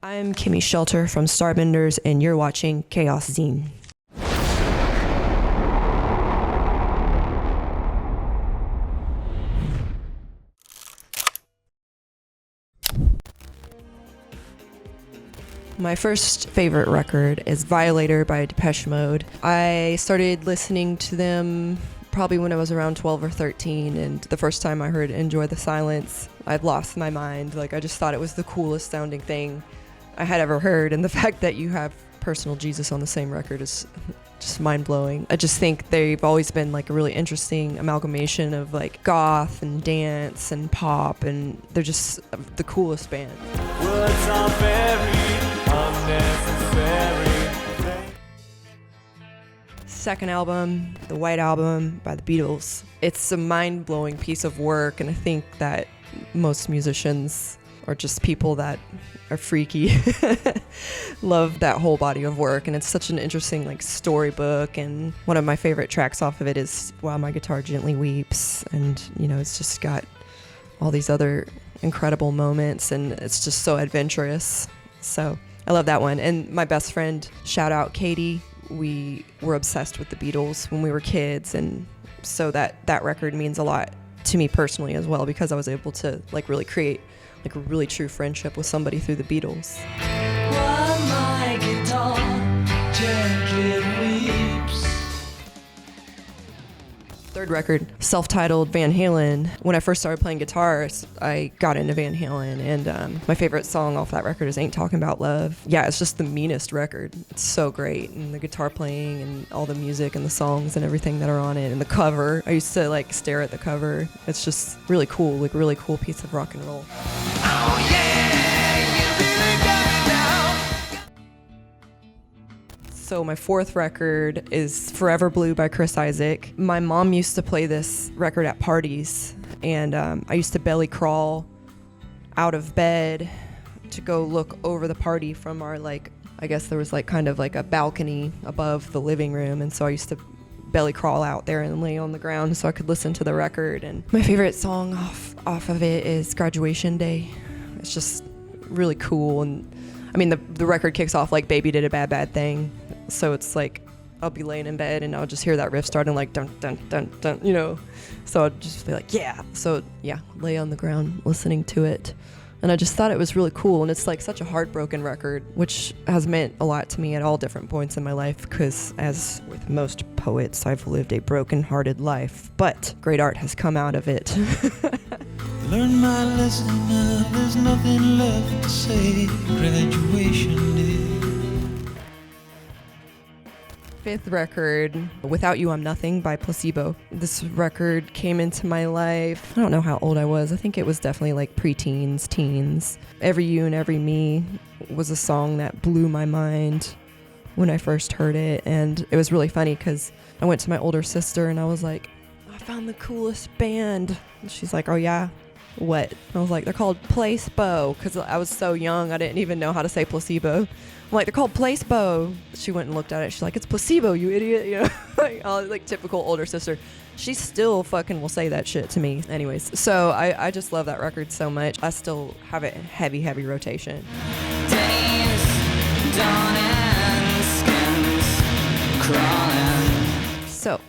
I'm Kimi Shelter from Starbenders, and you're watching Chaoszine. My first favorite record is Violator by Depeche Mode. I started listening to them probably when I was around 12 or 13, and the first time I heard Enjoy the Silence, I'd lost my mind. Like, I just thought it was the coolest sounding thing I had ever heard, and the fact that you have Personal Jesus on the same record is just mind-blowing. I just think they've always been like a really interesting amalgamation of like goth and dance and pop, and they're just the coolest band. Words are very unnecessary. Second album, the White Album by the Beatles. It's a mind-blowing piece of work, and I think that most musicians or just people that are freaky love that whole body of work, and it's such an interesting like storybook. And one of my favorite tracks off of it is While My Guitar Gently Weeps, and you know, it's just got all these other incredible moments, and it's just so adventurous. So I love that one. And my best friend, shout out Katie, we were obsessed with the Beatles when we were kids, and so that record means a lot to me personally as well, because I was able to like really create like a really true friendship with somebody through the Beatles. While my guitar gently weeps. Third record, self-titled Van Halen. When I first started playing guitar, I got into Van Halen, and my favorite song off that record is Ain't Talking About Love. Yeah, it's just the meanest record. It's so great, and the guitar playing and all the music and the songs and everything that are on it, and the cover. I used to like stare at the cover. It's just really cool, like really cool piece of rock and roll. Oh yeah, you really got me down. So my fourth record is Forever Blue by Chris Isaak. My mom used to play this record at parties, and I used to belly crawl out of bed to go look over the party from our, like, I guess there was like kind of like a balcony above the living room, and so I used to belly crawl out there and lay on the ground so I could listen to the record. And my favorite song off of it is Graduation Day. It's just really cool, and I mean the record kicks off like Baby Did a Bad Bad Thing. So it's like I'll be laying in bed and I'll just hear that riff starting like dun dun dun dun, you know. So I'd just be like, yeah. So yeah, lay on the ground listening to it. And I just thought it was really cool, and it's like such a heartbroken record, which has meant a lot to me at all different points in my life, because as with most poets, I've lived a broken-hearted life, but great art has come out of it. Learn my lesson now, there's nothing left to say. Graduation day. Fifth record, Without You I'm Nothing by Placebo. This record came into my life, I don't know how old I was. I think it was definitely like preteens, teens. Every You and Every Me was a song that blew my mind when I first heard it. And it was really funny because I went to my older sister and I was like, I found the coolest band. And she's like, oh yeah? What? I was like, they're called Placebo, because I was so young I didn't even know how to say placebo. I'm like, they're called Placebo. She went and looked at it. She's like, it's placebo, you idiot. You know, like typical older sister. She still fucking will say that shit to me. Anyways, so I just love that record so much. I still have it in heavy rotation. Days, dawn and skins crawling. So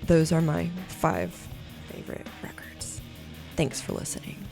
those are my 5 favorite records. Thanks for listening.